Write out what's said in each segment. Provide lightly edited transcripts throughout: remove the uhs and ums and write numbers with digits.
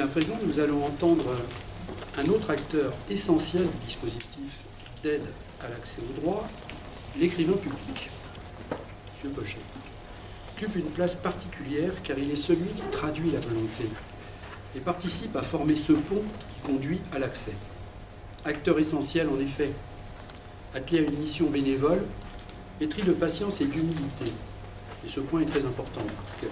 présent, nous allons entendre un autre acteur essentiel du dispositif d'aide à l'accès au droit, l'écrivain public. M. Pochet occupe une place particulière car il est celui qui traduit la volonté et participe à former ce pont qui conduit à l'accès. Acteur essentiel en effet, attelé à une mission bénévole, pétri de patience et d'humilité. Et ce point est très important parce que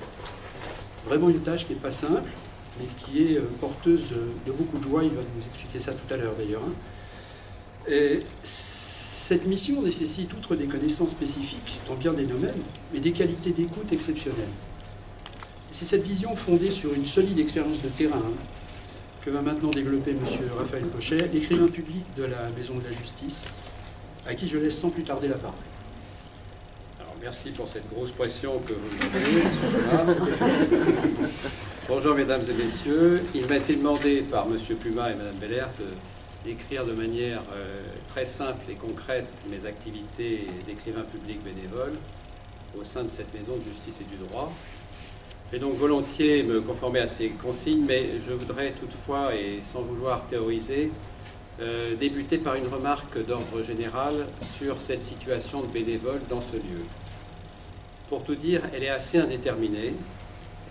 vraiment une tâche qui n'est pas simple, mais qui est porteuse de beaucoup de joie. Il va nous expliquer ça tout à l'heure d'ailleurs. Et cette mission nécessite, outre des connaissances spécifiques dans bien des domaines, mais des qualités d'écoute exceptionnelles. C'est cette vision fondée sur une solide expérience de terrain que va maintenant développer M. Raphaël Pochet, écrivain public de la Maison de la Justice, à qui je laisse sans plus tarder la parole. Alors, merci pour cette grosse pression que vous me donnez. Bonjour mesdames et messieurs. Il m'a été demandé par M. Pluma et Mme Belair d'écrire de manière très simple et concrète mes activités d'écrivain public bénévole au sein de cette maison de justice et du droit. Je vais donc volontiers me conformer à ces consignes, mais je voudrais toutefois, et sans vouloir théoriser, débuter par une remarque d'ordre général sur cette situation de bénévole dans ce lieu. Pour tout dire, elle est assez indéterminée.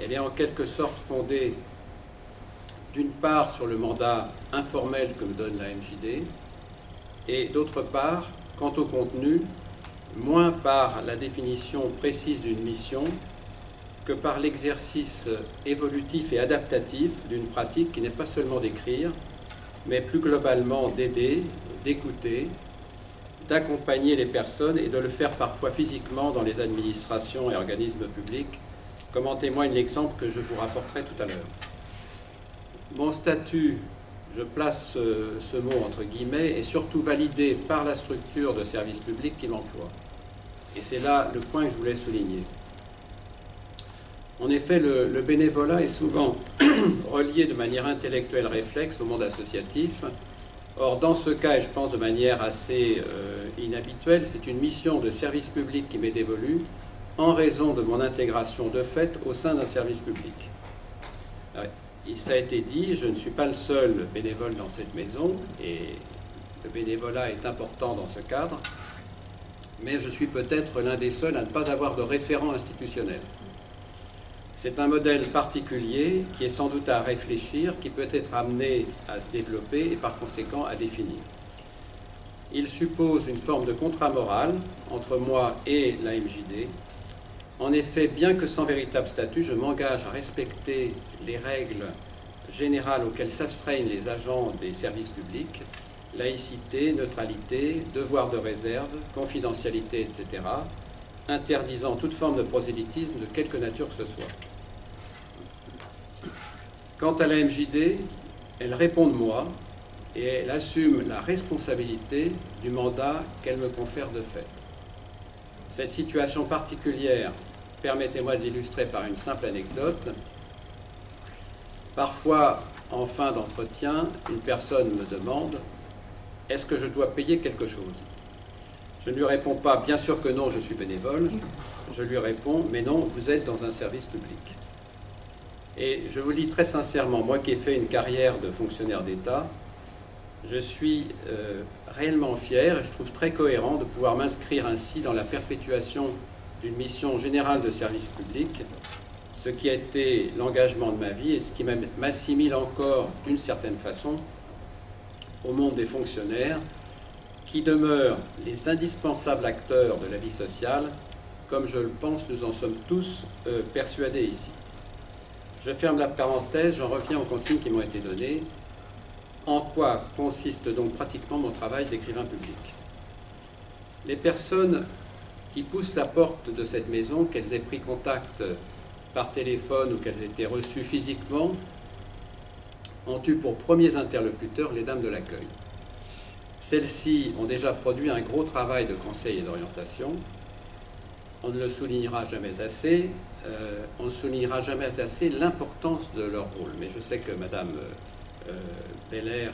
Elle est en quelque sorte fondée d'une part sur le mandat informel que me donne la MJD et d'autre part, quant au contenu, moins par la définition précise d'une mission que par l'exercice évolutif et adaptatif d'une pratique qui n'est pas seulement d'écrire, mais plus globalement d'aider, d'écouter, d'accompagner les personnes et de le faire parfois physiquement dans les administrations et organismes publics, comme en témoigne l'exemple que je vous rapporterai tout à l'heure. Mon statut, je place ce mot entre guillemets, est surtout validé par la structure de service public qui m'emploie. Et c'est là le point que je voulais souligner. En effet, le bénévolat est souvent relié de manière intellectuelle réflexe au monde associatif. Or, dans ce cas, et je pense de manière assez inhabituelle, c'est une mission de service public qui m'est dévolue en raison de mon intégration de fait au sein d'un service public. Et ça a été dit, je ne suis pas le seul bénévole dans cette maison, et le bénévolat est important dans ce cadre, mais je suis peut-être l'un des seuls à ne pas avoir de référent institutionnel. C'est un modèle particulier qui est sans doute à réfléchir, qui peut être amené à se développer et par conséquent à définir. Il suppose une forme de contrat moral entre moi et la MJD. En effet, bien que sans véritable statut, je m'engage à respecter les règles générales auxquelles s'astreignent les agents des services publics, laïcité, neutralité, devoir de réserve, confidentialité, etc., interdisant toute forme de prosélytisme de quelque nature que ce soit. Quant à la MJD, elle répond de moi et elle assume la responsabilité du mandat qu'elle me confère de fait. Cette situation particulière, permettez-moi de l'illustrer par une simple anecdote. Parfois, en fin d'entretien, une personne me demande « Est-ce que je dois payer quelque chose ?» Je ne lui réponds pas « Bien sûr que non, je suis bénévole ». Je lui réponds « Mais non, vous êtes dans un service public ». Et je vous le dis très sincèrement, moi qui ai fait une carrière de fonctionnaire d'État, je suis réellement fier et je trouve très cohérent de pouvoir m'inscrire ainsi dans la perpétuation d'une mission générale de service public, ce qui a été l'engagement de ma vie et ce qui m'assimile encore d'une certaine façon au monde des fonctionnaires qui demeurent les indispensables acteurs de la vie sociale, comme je le pense, nous en sommes tous persuadés ici. Je ferme la parenthèse, j'en reviens aux consignes qui m'ont été données. En quoi consiste donc pratiquement mon travail d'écrivain public? Les personnes qui poussent la porte de cette maison, qu'elles aient pris contact par téléphone ou qu'elles aient été reçues physiquement, ont eu pour premiers interlocuteurs les dames de l'accueil. Celles-ci ont déjà produit un gros travail de conseil et d'orientation. On ne le soulignera jamais assez, l'importance de leur rôle. Mais je sais que Madame Belair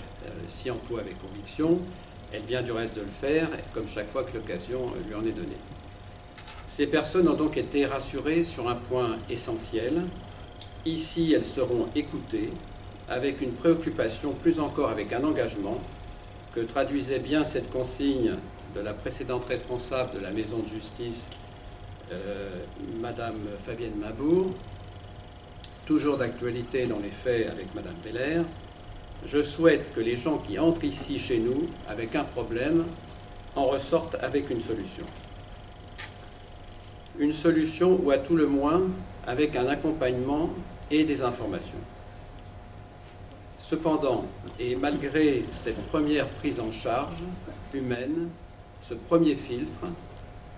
s'y emploie avec conviction. Elle vient du reste de le faire, comme chaque fois que l'occasion lui en est donnée. Ces personnes ont donc été rassurées sur un point essentiel. Ici, elles seront écoutées avec une préoccupation, plus encore avec un engagement, que traduisait bien cette consigne de la précédente responsable de la maison de justice, Madame Fabienne Mabour, toujours d'actualité dans les faits avec Madame Belair. Je souhaite que les gens qui entrent ici chez nous avec un problème en ressortent avec une solution. Une solution ou à tout le moins avec un accompagnement et des informations. Cependant, et malgré cette première prise en charge humaine, ce premier filtre,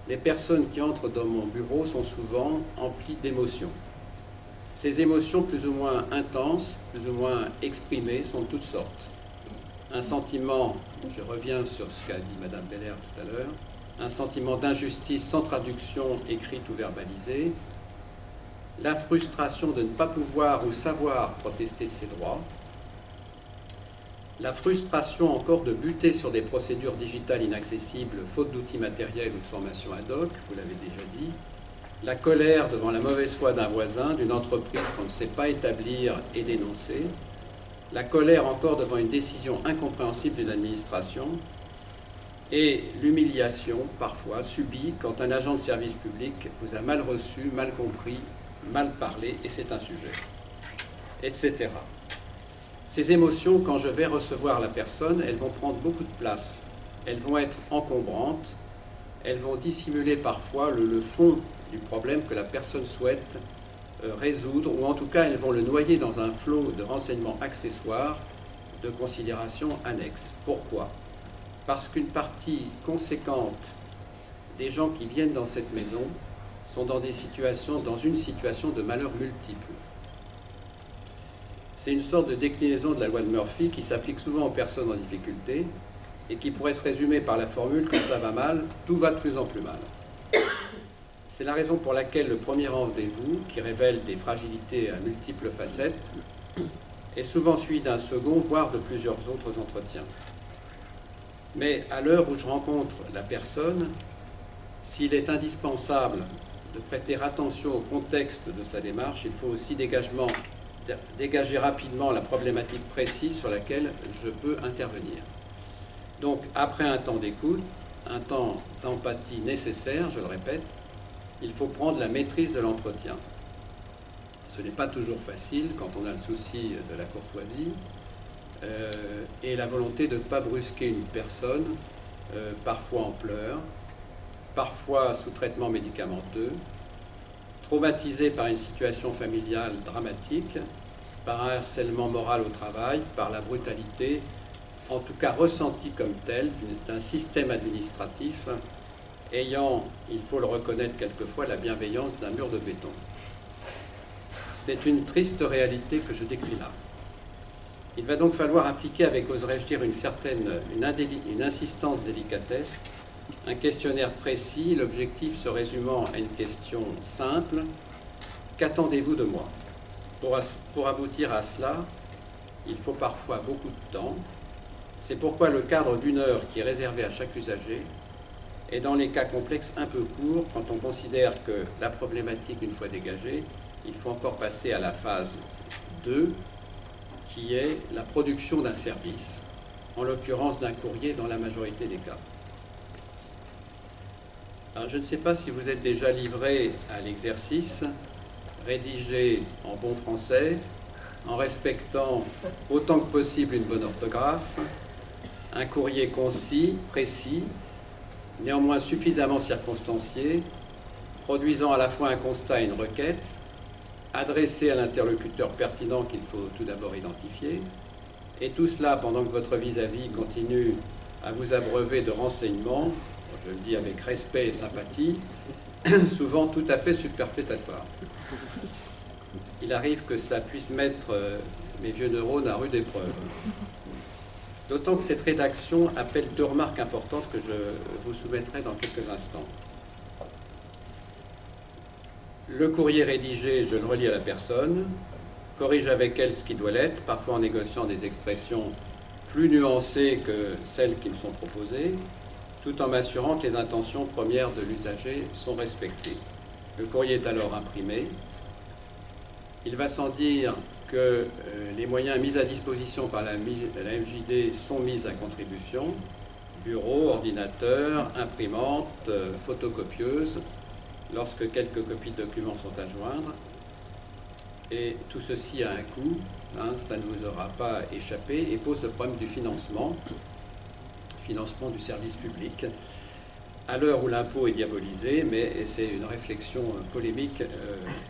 les personnes qui entrent dans mon bureau sont souvent emplies d'émotions. Ces émotions plus ou moins intenses, plus ou moins exprimées, sont de toutes sortes. Un sentiment, je reviens sur ce qu'a dit Madame Belair tout à l'heure, un sentiment d'injustice sans traduction écrite ou verbalisée, la frustration de ne pas pouvoir ou savoir protester de ses droits, la frustration encore de buter sur des procédures digitales inaccessibles, faute d'outils matériels ou de formation ad hoc, vous l'avez déjà dit, la colère devant la mauvaise foi d'un voisin, d'une entreprise qu'on ne sait pas établir et dénoncer, la colère encore devant une décision incompréhensible d'une administration, et l'humiliation, parfois, subie quand un agent de service public vous a mal reçu, mal compris, mal parlé, et c'est un sujet, etc. Ces émotions, quand je vais recevoir la personne, elles vont prendre beaucoup de place. Elles vont être encombrantes, elles vont dissimuler parfois le fond du problème que la personne souhaite résoudre, ou en tout cas, elles vont le noyer dans un flot de renseignements accessoires, de considérations annexes. Pourquoi ? Parce qu'une partie conséquente des gens qui viennent dans cette maison sont dans une situation de malheur multiple. C'est une sorte de déclinaison de la loi de Murphy qui s'applique souvent aux personnes en difficulté et qui pourrait se résumer par la formule « quand ça va mal, tout va de plus en plus mal ». C'est la raison pour laquelle le premier rendez-vous, qui révèle des fragilités à multiples facettes, est souvent suivi d'un second, voire de plusieurs autres entretiens. Mais à l'heure où je rencontre la personne, s'il est indispensable de prêter attention au contexte de sa démarche, il faut aussi dégager rapidement la problématique précise sur laquelle je peux intervenir. Donc, après un temps d'écoute, un temps d'empathie nécessaire, je le répète, il faut prendre la maîtrise de l'entretien. Ce n'est pas toujours facile quand on a le souci de la courtoisie et la volonté de ne pas brusquer une personne, parfois en pleurs, parfois sous traitement médicamenteux, traumatisée par une situation familiale dramatique, par un harcèlement moral au travail, par la brutalité, en tout cas ressentie comme telle, d'un système administratif ayant, il faut le reconnaître quelquefois, la bienveillance d'un mur de béton. C'est une triste réalité que je décris là. Il va donc falloir appliquer avec, oserais-je dire, une insistance délicatesse, un questionnaire précis, l'objectif se résumant à une question simple: qu'attendez-vous de moi ? Pour aboutir à cela, il faut parfois beaucoup de temps. C'est pourquoi le cadre d'1 heure qui est réservé à chaque usager est dans les cas complexes un peu court quand on considère que la problématique, une fois dégagée, il faut encore passer à la phase 2, qui est la production d'un service, en l'occurrence d'un courrier dans la majorité des cas. Alors, je ne sais pas si vous êtes déjà livré à l'exercice, rédiger en bon français, en respectant autant que possible une bonne orthographe, un courrier concis, précis, néanmoins suffisamment circonstancié, produisant à la fois un constat et une requête, adressé à l'interlocuteur pertinent qu'il faut tout d'abord identifier, et tout cela pendant que votre vis-à-vis continue à vous abreuver de renseignements, je le dis avec respect et sympathie, souvent tout à fait superfétatoires. Il arrive que cela puisse mettre mes vieux neurones à rude épreuve. D'autant que cette rédaction appelle 2 remarques importantes que je vous soumettrai dans quelques instants. Le courrier rédigé, je le relis à la personne, corrige avec elle ce qui doit l'être, parfois en négociant des expressions plus nuancées que celles qui me sont proposées, tout en m'assurant que les intentions premières de l'usager sont respectées. Le courrier est alors imprimé. Il va sans dire que les moyens mis à disposition par la MJD sont mis à contribution, bureau, ordinateur, imprimante, photocopieuse, lorsque quelques copies de documents sont à joindre. Et tout ceci a un coût, hein, ça ne vous aura pas échappé, et pose le problème du financement du service public, à l'heure où l'impôt est diabolisé, mais c'est une réflexion polémique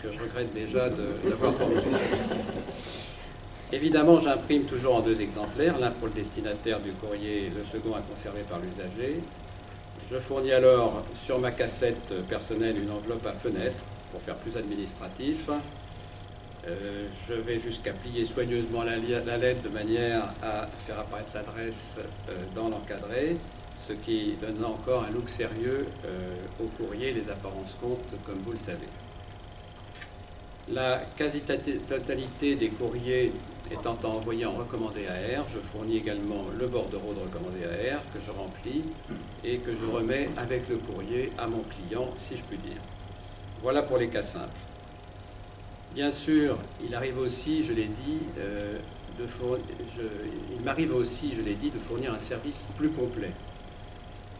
que je regrette déjà d'avoir formulée. Évidemment, j'imprime toujours en 2 exemplaires, l'un pour le destinataire du courrier, le second à conserver par l'usager. Je fournis alors sur ma cassette personnelle une enveloppe à fenêtre pour faire plus administratif. Je vais jusqu'à plier soigneusement la lettre de manière à faire apparaître l'adresse dans l'encadré, ce qui donne encore un look sérieux au courrier, les apparences comptent, comme vous le savez. La quasi-totalité des courriers étant envoyés en recommandé AR, je fournis également le bordereau de recommandé AR que je remplis et que je remets avec le courrier à mon client, si je puis dire. Voilà pour les cas simples. Bien sûr, il m'arrive aussi, je l'ai dit, de fournir un service plus complet.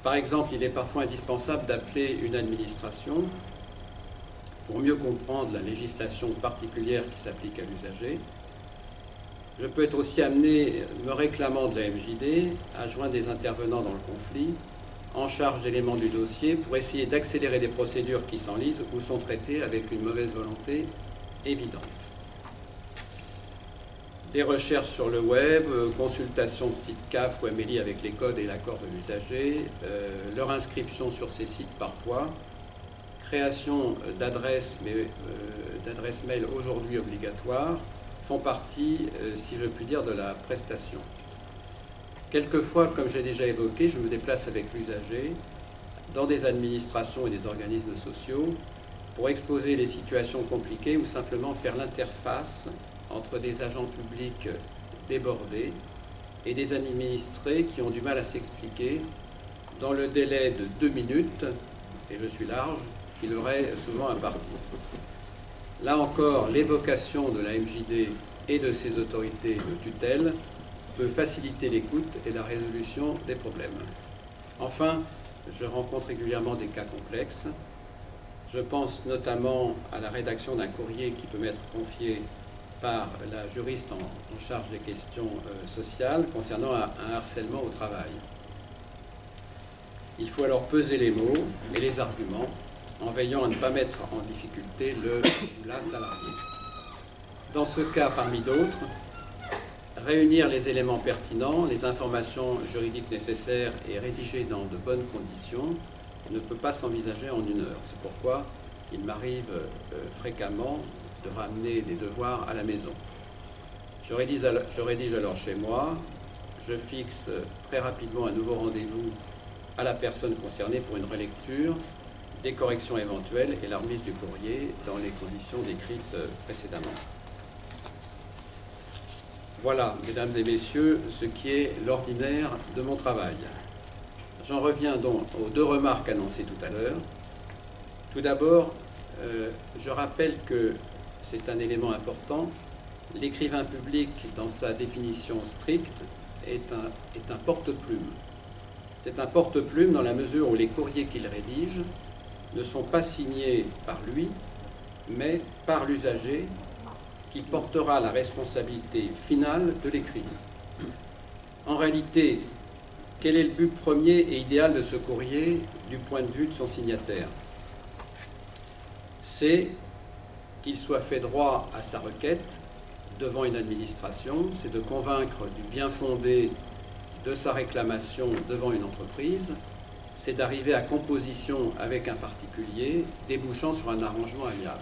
Par exemple, il est parfois indispensable d'appeler une administration pour mieux comprendre la législation particulière qui s'applique à l'usager. Je peux être aussi amené, me réclamant de la MJD, à joindre des intervenants dans le conflit, en charge d'éléments du dossier, pour essayer d'accélérer des procédures qui s'enlisent ou sont traitées avec une mauvaise volonté évidente. Des recherches sur le web, consultation de sites CAF ou Amélie avec les codes et l'accord de l'usager, leur inscription sur ces sites parfois, création d'adresses mail aujourd'hui obligatoires, font partie, si je puis dire, de la prestation. Quelquefois, comme j'ai déjà évoqué, je me déplace avec l'usager dans des administrations et des organismes sociaux pour exposer les situations compliquées ou simplement faire l'interface entre des agents publics débordés et des administrés qui ont du mal à s'expliquer dans le délai de 2 minutes, et je suis large, qui leur est souvent imparti. Là encore, l'évocation de la MJD et de ses autorités de tutelle peut faciliter l'écoute et la résolution des problèmes. Enfin, je rencontre régulièrement des cas complexes. Je pense notamment à la rédaction d'un courrier qui peut m'être confié par la juriste en charge des questions sociales concernant un harcèlement au travail. Il faut alors peser les mots et les arguments en veillant à ne pas mettre en difficulté le ou la salarié. Dans ce cas, parmi d'autres, réunir les éléments pertinents, les informations juridiques nécessaires et rédiger dans de bonnes conditions ne peut pas s'envisager en 1 heure. C'est pourquoi il m'arrive fréquemment de ramener des devoirs à la maison. Je rédige alors chez moi, je fixe très rapidement un nouveau rendez-vous à la personne concernée pour une relecture, des corrections éventuelles et la remise du courrier dans les conditions décrites précédemment. Voilà, mesdames et messieurs, ce qui est l'ordinaire de mon travail. J'en reviens donc aux 2 remarques annoncées tout à l'heure. Tout d'abord, je rappelle que c'est un élément important. L'écrivain public, dans sa définition stricte, est un porte-plume. C'est un porte-plume dans la mesure où les courriers qu'il rédige ne sont pas signés par lui, mais par l'usager qui portera la responsabilité finale de l'écrit. En réalité, quel est le but premier et idéal de ce courrier du point de vue de son signataire? C'est qu'il soit fait droit à sa requête devant une administration, c'est de convaincre du bien fondé de sa réclamation devant une entreprise, c'est d'arriver à composition avec un particulier, débouchant sur un arrangement amiable.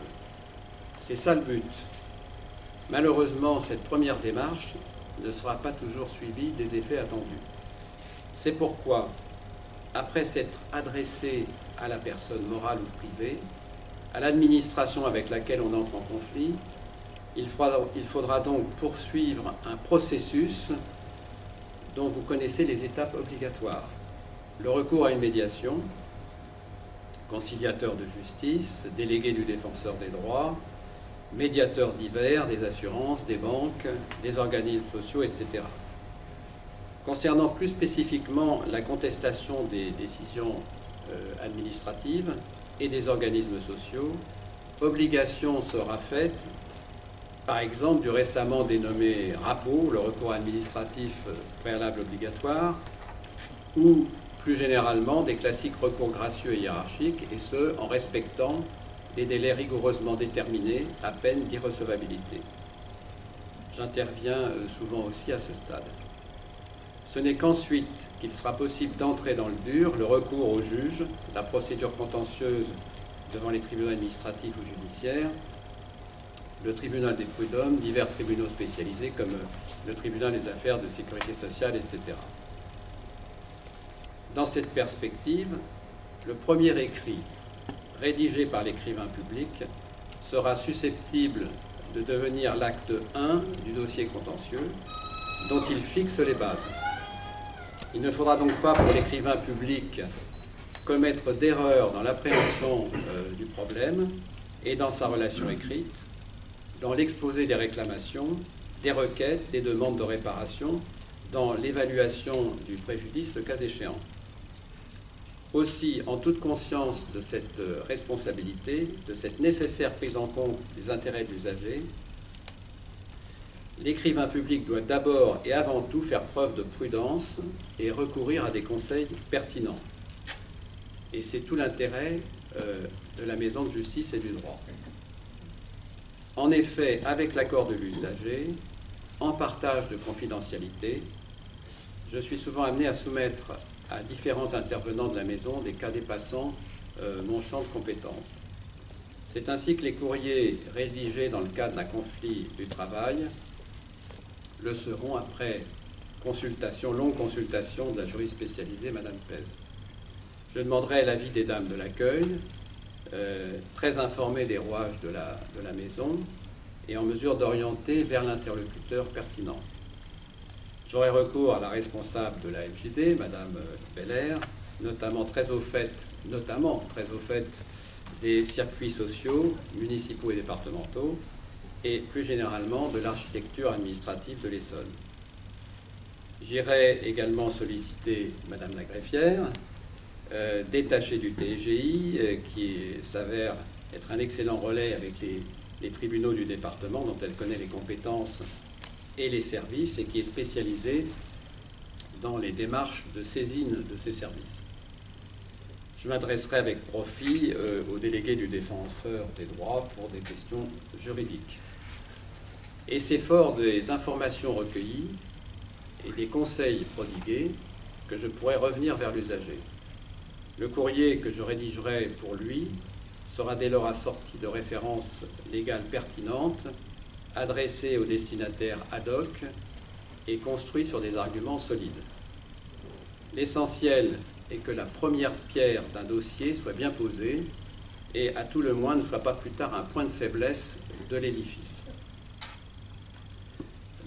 C'est ça le but. Malheureusement, cette première démarche ne sera pas toujours suivie des effets attendus. C'est pourquoi, après s'être adressé à la personne morale ou privée, à l'administration avec laquelle on entre en conflit, il faudra donc poursuivre un processus dont vous connaissez les étapes obligatoires. Le recours à une médiation, conciliateur de justice, délégué du défenseur des droits, médiateurs divers, des assurances, des banques, des organismes sociaux, etc. Concernant plus spécifiquement la contestation des décisions administratives et des organismes sociaux, obligation sera faite, par exemple, du récemment dénommé RAPO, le recours administratif préalable obligatoire, ou plus généralement des classiques recours gracieux et hiérarchiques, et ce, en respectant des délais rigoureusement déterminés à peine d'irrecevabilité. J'interviens souvent aussi à ce stade. Ce n'est qu'ensuite qu'il sera possible d'entrer dans le dur, le recours au juge, la procédure contentieuse devant les tribunaux administratifs ou judiciaires, le tribunal des prud'hommes, divers tribunaux spécialisés comme le tribunal des affaires de sécurité sociale, etc. Dans cette perspective, le premier écrit, rédigé par l'écrivain public, sera susceptible de devenir l'acte 1 du dossier contentieux dont il fixe les bases. Il ne faudra donc pas pour l'écrivain public commettre d'erreurs dans l'appréhension du problème et dans sa relation écrite, dans l'exposé des réclamations, des requêtes, des demandes de réparation, dans l'évaluation du préjudice le cas échéant. Aussi, en toute conscience de cette responsabilité, de cette nécessaire prise en compte des intérêts de l'usager, l'écrivain public doit d'abord et avant tout faire preuve de prudence et recourir à des conseils pertinents. Et c'est tout l'intérêt de la maison de justice et du droit. En effet, avec l'accord de l'usager, en partage de confidentialité, je suis souvent amené à soumettre à différents intervenants de la maison des cas dépassant mon champ de compétences. C'est ainsi que les courriers rédigés dans le cadre d'un conflit du travail le seront après longue consultation de la juriste spécialisée, Madame Pez. Je demanderai l'avis des dames de l'accueil, très informées des rouages de la maison et en mesure d'orienter vers l'interlocuteur pertinent. J'aurai recours à la responsable de la FJD, Madame Belair, notamment très au fait des circuits sociaux, municipaux et départementaux, et plus généralement de l'architecture administrative de l'Essonne. J'irai également solliciter Madame la greffière, détachée du TGI, qui s'avère être un excellent relais avec les tribunaux du département, dont elle connaît les compétences et les services, et qui est spécialisée dans les démarches de saisine de ces services. Je m'adresserai avec profit au délégué du défenseur des droits pour des questions juridiques. Et c'est fort des informations recueillies et des conseils prodigués que je pourrai revenir vers l'usager. Le courrier que je rédigerai pour lui sera dès lors assorti de références légales pertinentes, adressé au destinataire ad hoc et construit sur des arguments solides. L'essentiel est que la première pierre d'un dossier soit bien posée et à tout le moins ne soit pas plus tard un point de faiblesse de l'édifice.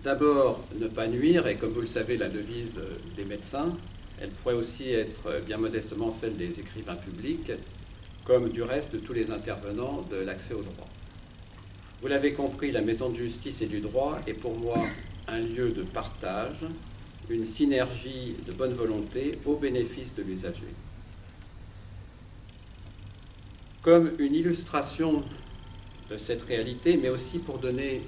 D'abord, ne pas nuire, et comme vous le savez, la devise des médecins, elle pourrait aussi être bien modestement celle des écrivains publics, comme du reste de tous les intervenants de l'accès au droit. Vous l'avez compris, la maison de justice et du droit est pour moi un lieu de partage, une synergie de bonne volonté au bénéfice de l'usager. Comme une illustration de cette réalité, mais aussi pour donner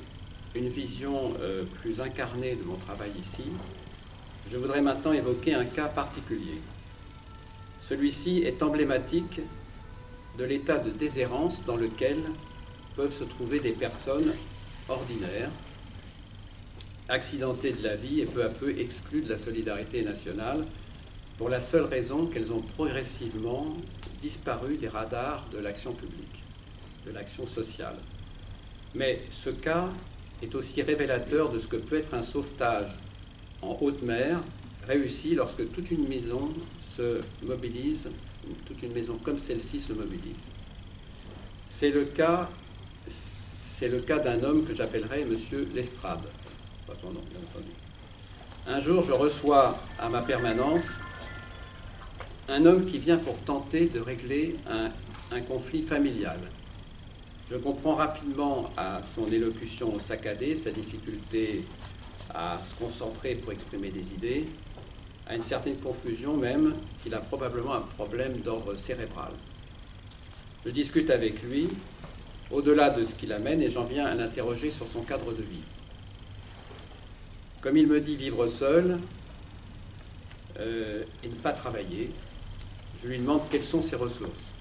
une vision plus incarnée de mon travail ici, je voudrais maintenant évoquer un cas particulier. Celui-ci est emblématique de l'état de déshérence dans lequel peuvent se trouver des personnes ordinaires, accidentées de la vie et peu à peu exclues de la solidarité nationale pour la seule raison qu'elles ont progressivement disparu des radars de l'action publique, de l'action sociale. Mais ce cas est aussi révélateur de ce que peut être un sauvetage en haute mer réussi lorsque toute une maison se mobilise, toute une maison comme celle-ci se mobilise. C'est le cas d'un homme que j'appellerais Monsieur Lestrade, pas son nom bien entendu. Un jour, je reçois à ma permanence un homme qui vient pour tenter de régler un conflit familial. Je comprends rapidement à son élocution saccadée sa difficulté à se concentrer pour exprimer des idées, à une certaine confusion même qu'il a probablement un problème d'ordre cérébral. Je discute avec lui au-delà de ce qui l'amène et j'en viens à l'interroger sur son cadre de vie. Comme il me dit vivre seul et ne pas travailler, je lui demande quelles sont ses ressources.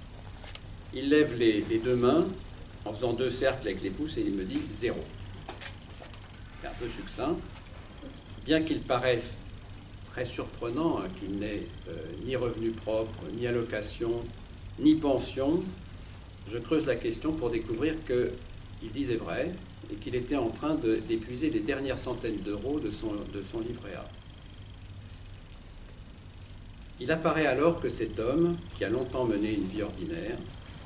Il lève les deux mains en faisant 2 cercles avec les pouces et il me dit 0. C'est un peu succinct. Bien qu'il paraisse très surprenant qu'il n'ait ni revenu propre, ni allocation, ni pension, je creuse la question pour découvrir qu'il disait vrai et qu'il était en train d'épuiser les dernières centaines d'euros de son livret A. Il apparaît alors que cet homme, qui a longtemps mené une vie ordinaire,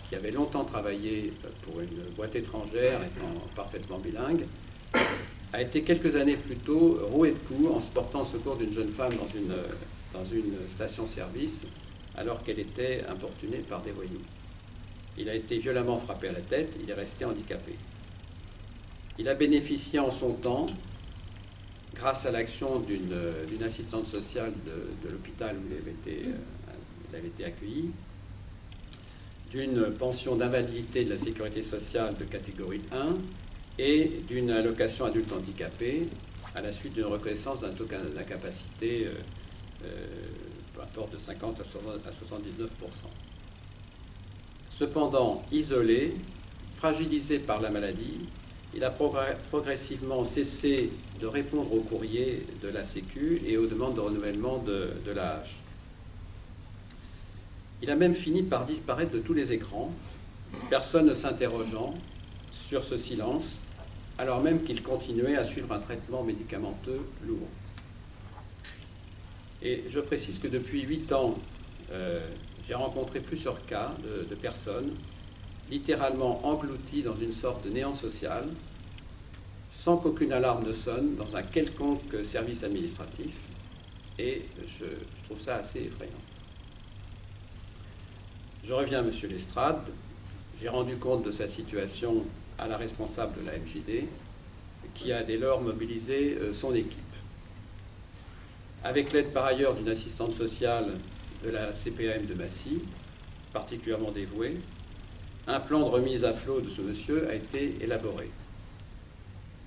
qui avait longtemps travaillé pour une boîte étrangère, étant parfaitement bilingue, a été quelques années plus tôt roué de coups en se portant au secours d'une jeune femme dans une station-service, alors qu'elle était importunée par des voyous. Il a été violemment frappé à la tête, il est resté handicapé. Il a bénéficié en son temps, grâce à l'action d'une assistante sociale de l'hôpital où il avait été accueilli, d'une pension d'invalidité de la sécurité sociale de catégorie 1 et d'une allocation adulte handicapé à la suite d'une reconnaissance d'un taux d'incapacité peu importe de 50 à 79%. Cependant, isolé, fragilisé par la maladie, il a progressivement cessé de répondre aux courriers de la Sécu et aux demandes de renouvellement de l'AH. Il a même fini par disparaître de tous les écrans, personne ne s'interrogeant sur ce silence, alors même qu'il continuait à suivre un traitement médicamenteux lourd. Et je précise que depuis 8 ans, j'ai rencontré plusieurs cas de personnes littéralement englouties dans une sorte de néant social, sans qu'aucune alarme ne sonne dans un quelconque service administratif, et je trouve ça assez effrayant. Je reviens à M. Lestrade. J'ai rendu compte de sa situation à la responsable de la MJD, qui a dès lors mobilisé son équipe. Avec l'aide par ailleurs d'une assistante sociale de la CPAM de Massy, particulièrement dévouée, un plan de remise à flot de ce monsieur a été élaboré.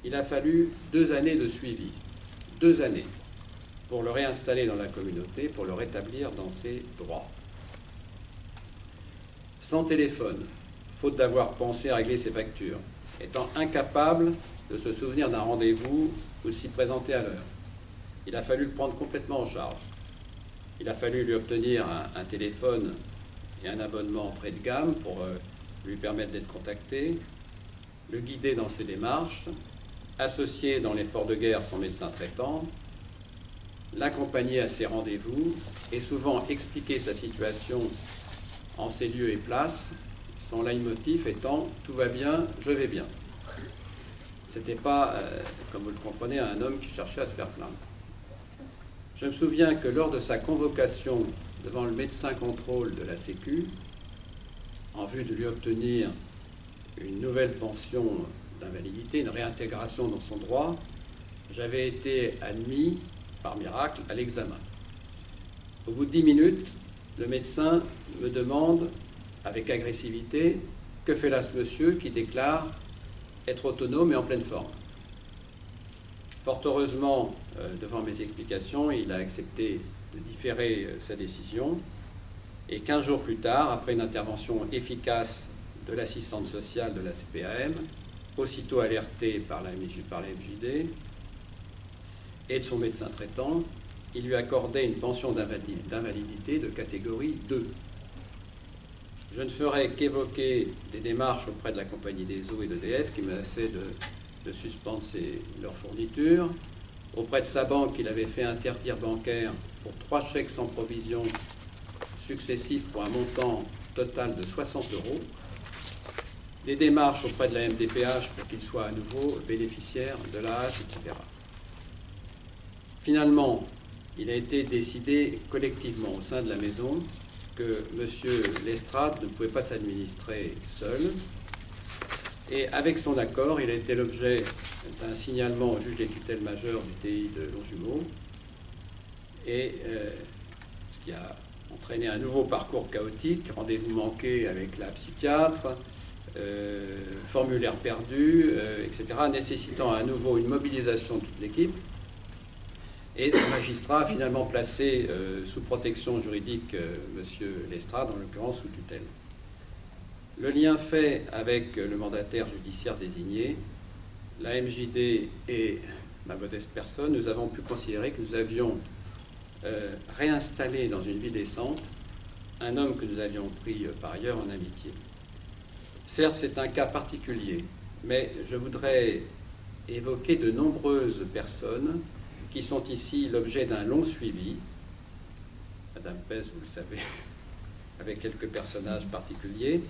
Il a fallu 2 années de suivi, 2 années, pour le réinstaller dans la communauté, pour le rétablir dans ses droits. Sans téléphone, faute d'avoir pensé à régler ses factures, étant incapable de se souvenir d'un rendez-vous ou de s'y présenter à l'heure. Il a fallu le prendre complètement en charge. Il a fallu lui obtenir un téléphone et un abonnement entrée de gamme pour lui permettre d'être contacté, le guider dans ses démarches, associer dans l'effort de guerre son médecin traitant, l'accompagner à ses rendez-vous et souvent expliquer sa situation en ces lieux et places, son leitmotiv étant « tout va bien, je vais bien ». Ce n'était pas, comme vous le comprenez, un homme qui cherchait à se faire plaindre. Je me souviens que lors de sa convocation devant le médecin contrôle de la Sécu, en vue de lui obtenir une nouvelle pension d'invalidité, une réintégration dans son droit, j'avais été admis, par miracle, à l'examen. Au bout de 10 minutes, le médecin me demande, avec agressivité, que fait là ce monsieur qui déclare être autonome et en pleine forme. Fort heureusement, devant mes explications, il a accepté de différer sa décision. Et 15 jours plus tard, après une intervention efficace de l'assistante sociale de la CPAM, aussitôt alertée par la MJD, et de son médecin traitant, il lui accordait une pension d'invalidité de catégorie 2. Je ne ferai qu'évoquer des démarches auprès de la Compagnie des eaux et d'EDF qui menaçaient de suspendre leurs fournitures. Auprès de sa banque, il avait fait interdire bancaire pour 3 chèques sans provision successifs pour un montant total de 60 €. Des démarches auprès de la MDPH pour qu'il soit à nouveau bénéficiaire de l'AH, etc. Finalement, il a été décidé collectivement au sein de la maison que M. Lestrade ne pouvait pas s'administrer seul Et avec son accord, il a été l'objet d'un signalement au juge des tutelles majeures du TI de Longjumeau, et ce qui a entraîné un nouveau parcours chaotique, rendez-vous manqué avec la psychiatre, formulaire perdu, etc., nécessitant à nouveau une mobilisation de toute l'équipe. Et ce magistrat a finalement placé sous protection juridique M. Lestrade, en l'occurrence sous tutelle. Le lien fait avec le mandataire judiciaire désigné, la MJD et ma modeste personne, nous avons pu considérer que nous avions réinstallé dans une vie décente un homme que nous avions pris par ailleurs en amitié. Certes, c'est un cas particulier, mais je voudrais évoquer de nombreuses personnes qui sont ici l'objet d'un long suivi. Madame Pez, vous le savez, avec quelques personnages particuliers,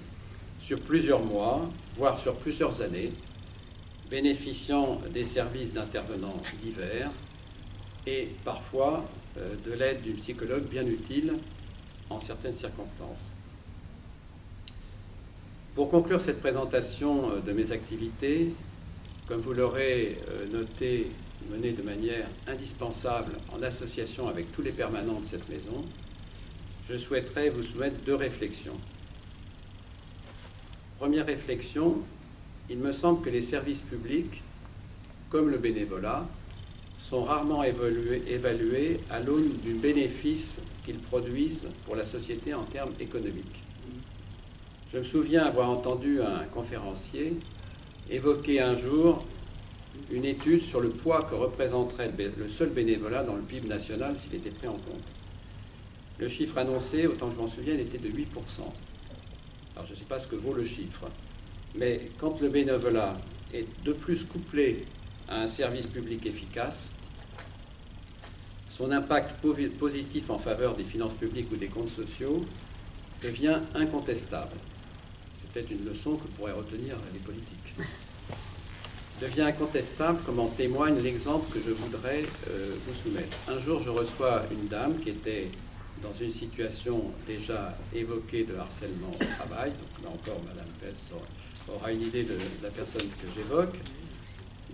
sur plusieurs mois, voire sur plusieurs années, bénéficiant des services d'intervenants divers et parfois de l'aide d'une psychologue bien utile en certaines circonstances. Pour conclure cette présentation de mes activités, comme vous l'aurez noté, menées de manière indispensable en association avec tous les permanents de cette maison, je souhaiterais vous soumettre 2 réflexions. Première réflexion, il me semble que les services publics, comme le bénévolat, sont rarement évalués à l'aune du bénéfice qu'ils produisent pour la société en termes économiques. Je me souviens avoir entendu un conférencier évoquer un jour une étude sur le poids que représenterait le seul bénévolat dans le PIB national s'il était pris en compte. Le chiffre annoncé, autant que je m'en souviens, était de 8%. Alors je ne sais pas ce que vaut le chiffre, mais quand le bénévolat est de plus couplé à un service public efficace, son impact positif en faveur des finances publiques ou des comptes sociaux devient incontestable. C'est peut-être une leçon que pourraient retenir les politiques. Devient incontestable, comme en témoigne l'exemple que je voudrais vous soumettre. Un jour, je reçois une dame qui était dans une situation déjà évoquée de harcèlement au travail. Donc là encore, Madame Pez aura une idée de la personne que j'évoque.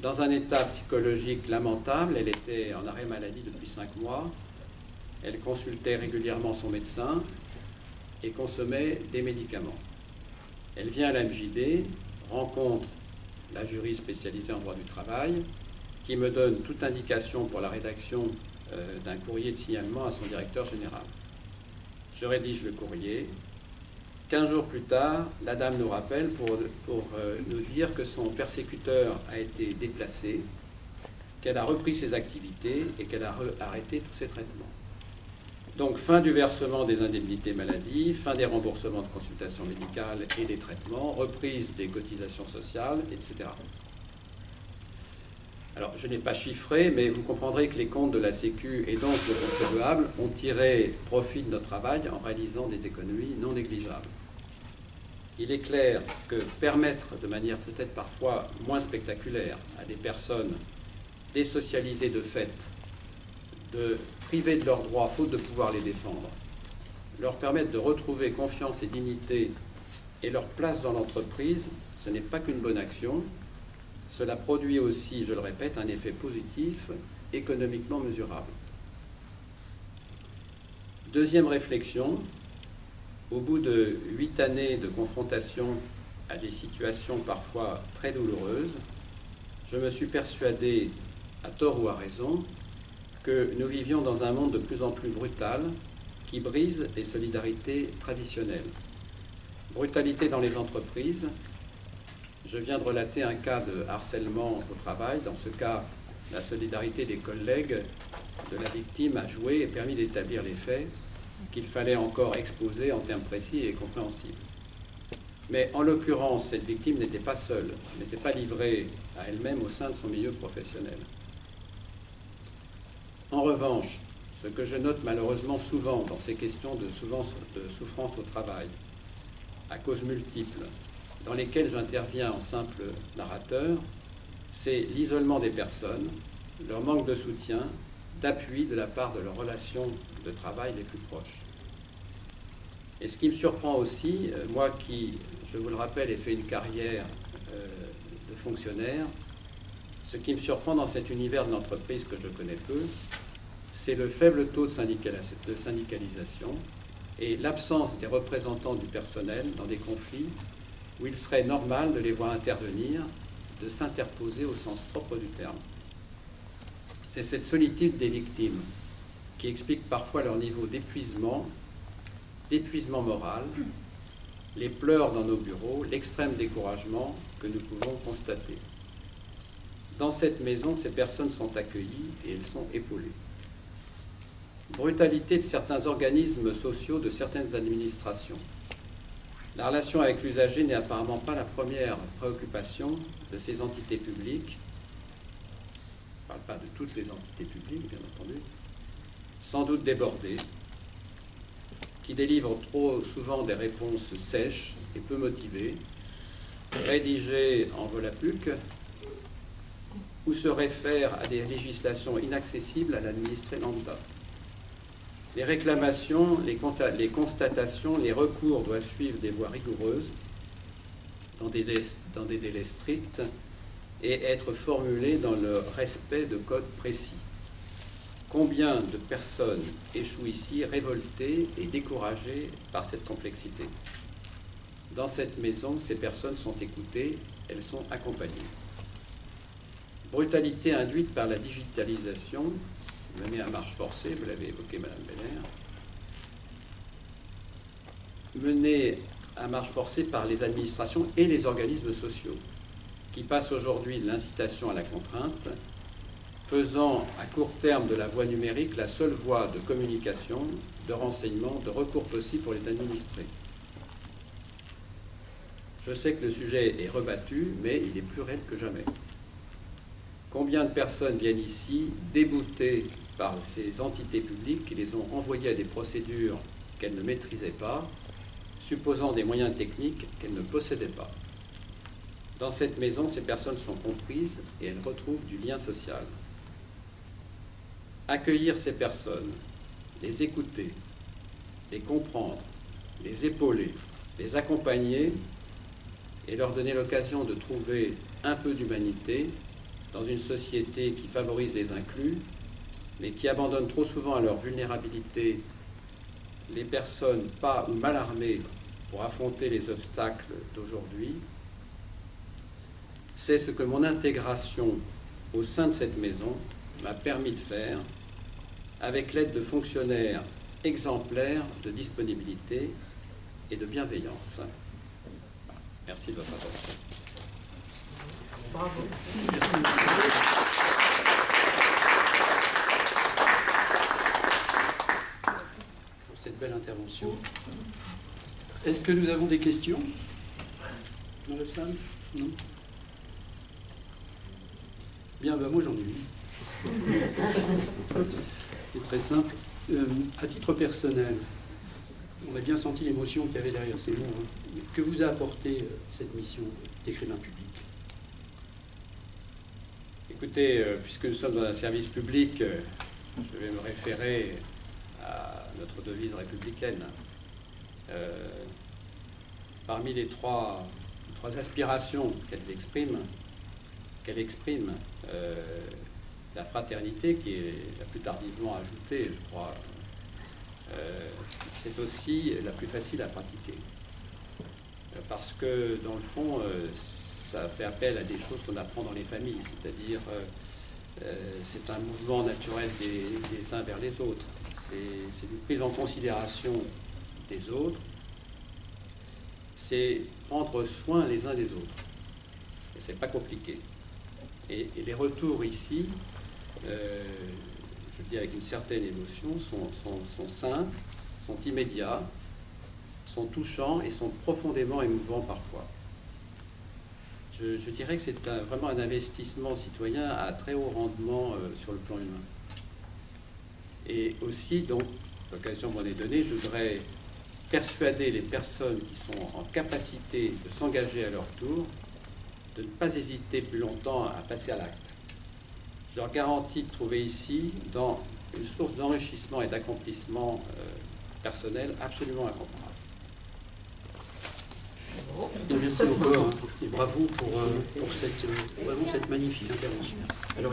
Dans un état psychologique lamentable, elle était en arrêt maladie depuis 5 mois. Elle consultait régulièrement son médecin et consommait des médicaments. Elle vient à la MJD, rencontre la juriste spécialisée en droit du travail, qui me donne toute indication pour la rédaction d'un courrier de signalement à son directeur général. Je rédige le courrier. 15 jours plus tard, la dame nous rappelle pour nous dire que son persécuteur a été déplacé, qu'elle a repris ses activités et qu'elle a arrêté tous ses traitements. Donc, fin du versement des indemnités maladie, fin des remboursements de consultations médicales et des traitements, reprise des cotisations sociales, etc. Alors, je n'ai pas chiffré, mais vous comprendrez que les comptes de la Sécu et donc le contribuable ont tiré profit de notre travail en réalisant des économies non négligeables. Il est clair que permettre de manière peut-être parfois moins spectaculaire à des personnes désocialisées de fait de priver de leurs droits faute de pouvoir les défendre, leur permettre de retrouver confiance et dignité et leur place dans l'entreprise, ce n'est pas qu'une bonne action, cela produit aussi, je le répète, un effet positif économiquement mesurable. Deuxième réflexion, au bout de 8 années de confrontation à des situations parfois très douloureuses, je me suis persuadé, à tort ou à raison, que nous vivions dans un monde de plus en plus brutal qui brise les solidarités traditionnelles. Brutalité dans les entreprises. Je viens de relater un cas de harcèlement au travail. Dans ce cas, la solidarité des collègues de la victime a joué et permis d'établir les faits qu'il fallait encore exposer en termes précis et compréhensibles. Mais en l'occurrence, cette victime n'était pas seule, n'était pas livrée à elle-même au sein de son milieu professionnel. En revanche, ce que je note malheureusement souvent dans ces questions de souffrance au travail, à cause multiples, dans lesquelles j'interviens en simple narrateur, c'est l'isolement des personnes, leur manque de soutien, d'appui de la part de leurs relations de travail les plus proches. Et ce qui me surprend aussi, moi qui, je vous le rappelle, ai fait une carrière de fonctionnaires. Ce qui me surprend dans cet univers de l'entreprise que je connais peu, c'est le faible taux de syndicalisation et l'absence des représentants du personnel dans des conflits où il serait normal de les voir intervenir, de s'interposer au sens propre du terme. C'est cette solitude des victimes qui explique parfois leur niveau d'épuisement moral, les pleurs dans nos bureaux, l'extrême découragement que nous pouvons constater. Dans cette maison, ces personnes sont accueillies et elles sont épaulées. Brutalité de certains organismes sociaux, de certaines administrations. La relation avec l'usager n'est apparemment pas la première préoccupation de ces entités publiques. Je ne parle pas de toutes les entités publiques, bien entendu, sans doute débordées, qui délivrent trop souvent des réponses sèches et peu motivées, rédigées en volapuque, ou se réfèrent à des législations inaccessibles à l'administré lambda. Les réclamations, les constatations, les recours doivent suivre des voies rigoureuses, dans des délais stricts, et être formulés dans le respect de codes précis. Combien de personnes échouent ici, révoltées et découragées par cette complexité? Dans cette maison, ces personnes sont écoutées, elles sont accompagnées. Brutalité induite par la digitalisation, menée à marche forcée, vous l'avez évoqué, Madame Belair, menée à marche forcée par les administrations et les organismes sociaux, qui passent aujourd'hui de l'incitation à la contrainte, faisant à court terme de la voie numérique la seule voie de communication, de renseignement, de recours possible pour les administrés. Je sais que le sujet est rebattu, mais il est plus réel que jamais. Combien de personnes viennent ici déboutées par ces entités publiques qui les ont renvoyées à des procédures qu'elles ne maîtrisaient pas, supposant des moyens techniques qu'elles ne possédaient pas. Dans cette maison, ces personnes sont comprises et elles retrouvent du lien social. Accueillir ces personnes, les écouter, les comprendre, les épauler, les accompagner et leur donner l'occasion de trouver un peu d'humanité dans une société qui favorise les inclus, mais qui abandonne trop souvent à leur vulnérabilité les personnes pas ou mal armées pour affronter les obstacles d'aujourd'hui, c'est ce que mon intégration au sein de cette maison m'a permis de faire avec l'aide de fonctionnaires exemplaires de disponibilité et de bienveillance. Merci de votre attention. Bravo. Merci. Pour cette belle intervention. Est-ce que nous avons des questions dans la salle? Non? Bien, ben moi j'en ai une. C'est très simple. À titre personnel, on a bien senti l'émotion qu'il y avait derrière ces mots. Hein. Que vous a apporté cette mission d'écrivain public? Écoutez, puisque nous sommes dans un service public, je vais me référer à notre devise républicaine. Parmi les trois aspirations qu'elle exprime, la fraternité, qui est la plus tardivement ajoutée, je crois, c'est aussi la plus facile à pratiquer. Parce que, dans le fond, ça fait appel à des choses qu'on apprend dans les familles, c'est-à-dire c'est un mouvement naturel des uns vers les autres. C'est une prise en considération des autres, c'est prendre soin les uns des autres. Et c'est pas compliqué. Et les retours ici, je le dis avec une certaine émotion, sont simples, sont immédiats, sont touchants et sont profondément émouvants parfois. Je dirais que c'est vraiment un investissement citoyen à très haut rendement sur le plan humain. Et aussi, donc, l'occasion m'en est donnée, je voudrais persuader les personnes qui sont en capacité de s'engager à leur tour, de ne pas hésiter plus longtemps à passer à l'acte. Je leur garantis de trouver ici une source d'enrichissement et d'accomplissement personnel absolument incomparable. Merci encore, hein, et bravo pour cette, vraiment cette magnifique intervention. Alors,